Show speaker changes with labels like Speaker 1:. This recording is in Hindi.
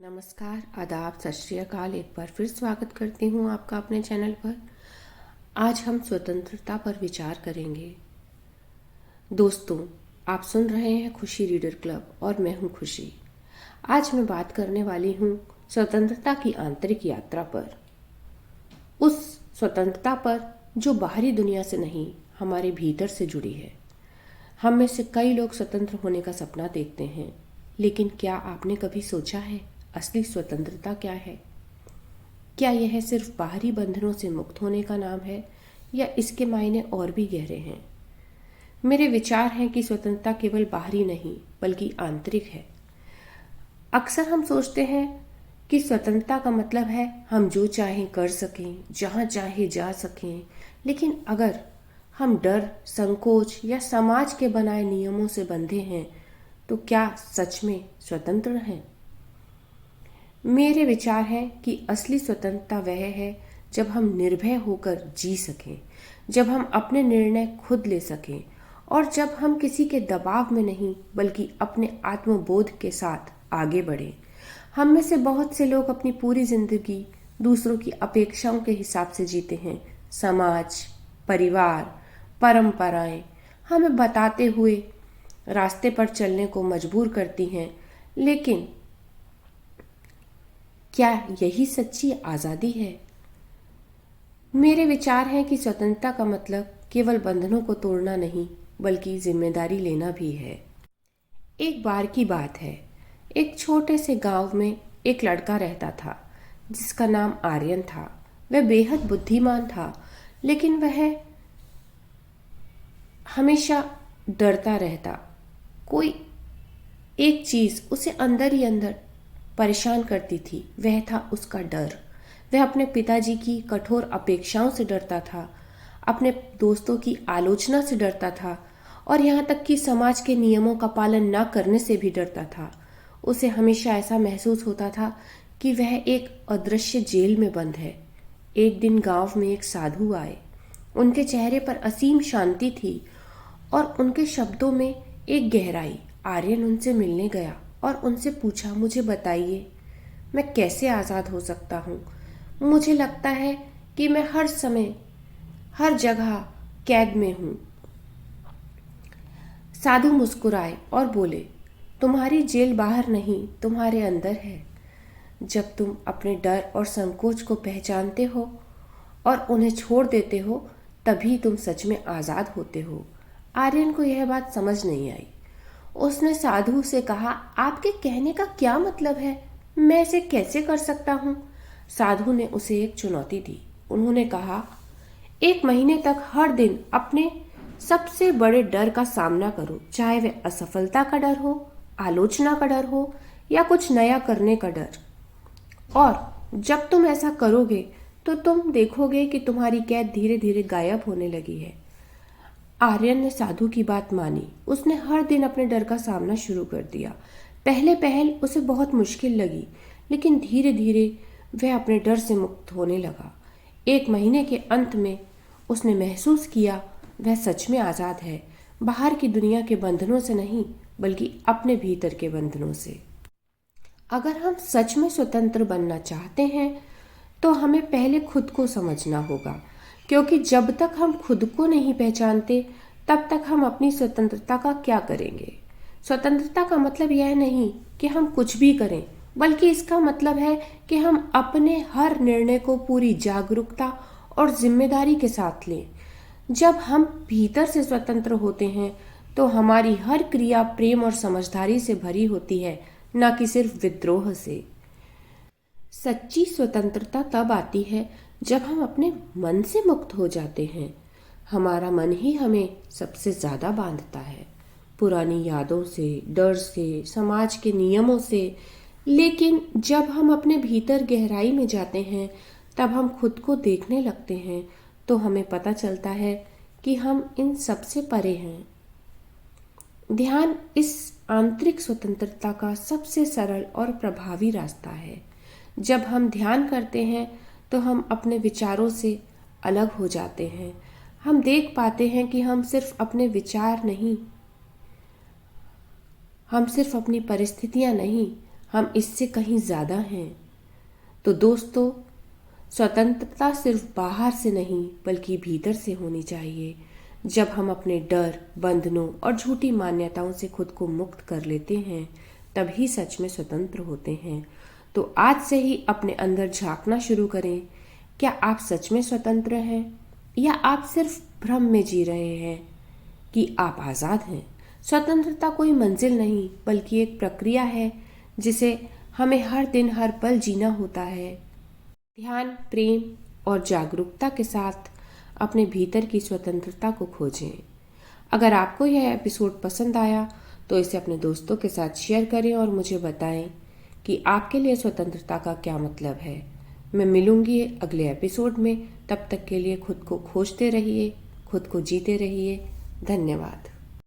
Speaker 1: नमस्कार, आदाब, सत श्री अकाल। एक बार फिर स्वागत करती हूँ आपका अपने चैनल पर। आज हम स्वतंत्रता पर विचार करेंगे। दोस्तों, आप सुन रहे हैं खुशी रीडर क्लब और मैं हूँ खुशी। आज मैं बात करने वाली हूँ स्वतंत्रता की आंतरिक यात्रा पर। उस स्वतंत्रता पर जो बाहरी दुनिया से नहीं, हमारे भीतर से जुड़ी है। हम में से कई लोग स्वतंत्र होने का सपना देखते हैं, लेकिन क्या आपने कभी सोचा है असली स्वतंत्रता क्या है? क्या यह सिर्फ बाहरी बंधनों से मुक्त होने का नाम है या इसके मायने और भी गहरे हैं? मेरे विचार हैं कि स्वतंत्रता केवल बाहरी नहीं बल्कि आंतरिक है। अक्सर हम सोचते हैं कि स्वतंत्रता का मतलब है हम जो चाहें कर सकें, जहां चाहे जा सकें, लेकिन अगर हम डर, संकोच या समाज के बनाए नियमों से बंधे हैं तो क्या सच में स्वतंत्र हैं? मेरे विचार है कि असली स्वतंत्रता वह है जब हम निर्भय होकर जी सकें, जब हम अपने निर्णय खुद ले सकें और जब हम किसी के दबाव में नहीं बल्कि अपने आत्मबोध के साथ आगे बढ़ें। हम में से बहुत से लोग अपनी पूरी जिंदगी दूसरों की अपेक्षाओं के हिसाब से जीते हैं। समाज, परिवार, परंपराएं हमें बताते हुए रास्ते पर चलने को मजबूर करती हैं, लेकिन क्या यही सच्ची आज़ादी है? मेरे विचार हैं कि स्वतंत्रता का मतलब केवल बंधनों को तोड़ना नहीं बल्कि जिम्मेदारी लेना भी है। एक बार की बात है, एक छोटे से गांव में एक लड़का रहता था जिसका नाम आर्यन था। वह बेहद बुद्धिमान था, लेकिन वह हमेशा डरता रहता। कोई एक चीज उसे अंदर ही अंदर परेशान करती थी, वह था उसका डर। वह अपने पिताजी की कठोर अपेक्षाओं से डरता था, अपने दोस्तों की आलोचना से डरता था और यहाँ तक कि समाज के नियमों का पालन न करने से भी डरता था। उसे हमेशा ऐसा महसूस होता था कि वह एक अदृश्य जेल में बंद है। एक दिन गांव में एक साधु आए। उनके चेहरे पर असीम शांति थी और उनके शब्दों में एक गहराई। आर्यन उनसे मिलने गया और उनसे पूछा, मुझे बताइए, मैं कैसे आज़ाद हो सकता हूँ? मुझे लगता है कि मैं हर समय हर जगह कैद में हूँ। साधु मुस्कुराए और बोले, तुम्हारी जेल बाहर नहीं, तुम्हारे अंदर है। जब तुम अपने डर और संकोच को पहचानते हो और उन्हें छोड़ देते हो, तभी तुम सच में आज़ाद होते हो। आर्यन को यह बात समझ नहीं आई। उसने साधु से कहा, आपके कहने का क्या मतलब है? मैं इसे कैसे कर सकता हूँ? साधु ने उसे एक चुनौती दी। उन्होंने कहा, 1 महीने तक हर दिन अपने सबसे बड़े डर का सामना करो, चाहे वह असफलता का डर हो, आलोचना का डर हो या कुछ नया करने का डर। और जब तुम ऐसा करोगे तो तुम देखोगे कि तुम्हारी कैद धीरे धीरे गायब होने लगी है। आर्यन ने साधु की बात मानी। उसने हर दिन अपने डर का सामना शुरू कर दिया। पहले पहल उसे बहुत मुश्किल लगी, लेकिन धीरे धीरे वह अपने डर से मुक्त होने लगा। 1 महीने के अंत में उसने महसूस किया वह सच में आज़ाद है, बाहर की दुनिया के बंधनों से नहीं बल्कि अपने भीतर के बंधनों से। अगर हम सच में स्वतंत्र बनना चाहते हैं तो हमें पहले खुद को समझना होगा, क्योंकि जब तक हम खुद को नहीं पहचानते तब तक हम अपनी स्वतंत्रता का क्या करेंगे। स्वतंत्रता का मतलब यह नहीं कि हम कुछ भी करें, बल्कि इसका मतलब है कि हम अपने हर निर्णय को पूरी जागरूकता और जिम्मेदारी के साथ लें। जब हम भीतर से स्वतंत्र होते हैं तो हमारी हर क्रिया प्रेम और समझदारी से भरी होती है, न कि सिर्फ विद्रोह से। सच्ची स्वतंत्रता तब आती है जब हम अपने मन से मुक्त हो जाते हैं। हमारा मन ही हमें सबसे ज्यादा बांधता है, पुरानी यादों से, डर से, समाज के नियमों से। लेकिन जब हम अपने भीतर गहराई में जाते हैं, तब हम खुद को देखने लगते हैं तो हमें पता चलता है कि हम इन सबसे परे हैं। ध्यान इस आंतरिक स्वतंत्रता का सबसे सरल और प्रभावी रास्ता है। जब हम ध्यान करते हैं तो हम अपने विचारों से अलग हो जाते हैं। हम देख पाते हैं कि हम सिर्फ अपने विचार नहीं, हम सिर्फ अपनी परिस्थितियां नहीं, हम इससे कहीं ज़्यादा हैं। तो दोस्तों, स्वतंत्रता सिर्फ बाहर से नहीं बल्कि भीतर से होनी चाहिए। जब हम अपने डर, बंधनों और झूठी मान्यताओं से खुद को मुक्त कर लेते हैं, तभी सच में स्वतंत्र होते हैं। तो आज से ही अपने अंदर झांकना शुरू करें। क्या आप सच में स्वतंत्र हैं या आप सिर्फ भ्रम में जी रहे हैं कि आप आज़ाद हैं? स्वतंत्रता कोई मंजिल नहीं बल्कि एक प्रक्रिया है जिसे हमें हर दिन हर पल जीना होता है। ध्यान, प्रेम और जागरूकता के साथ अपने भीतर की स्वतंत्रता को खोजें। अगर आपको यह एपिसोड पसंद आया तो इसे अपने दोस्तों के साथ शेयर करें और मुझे बताएं कि आपके लिए स्वतंत्रता का क्या मतलब है। मैं मिलूंगी अगले एपिसोड में। तब तक के लिए खुद को खोजते रहिए, खुद को जीते रहिए। धन्यवाद।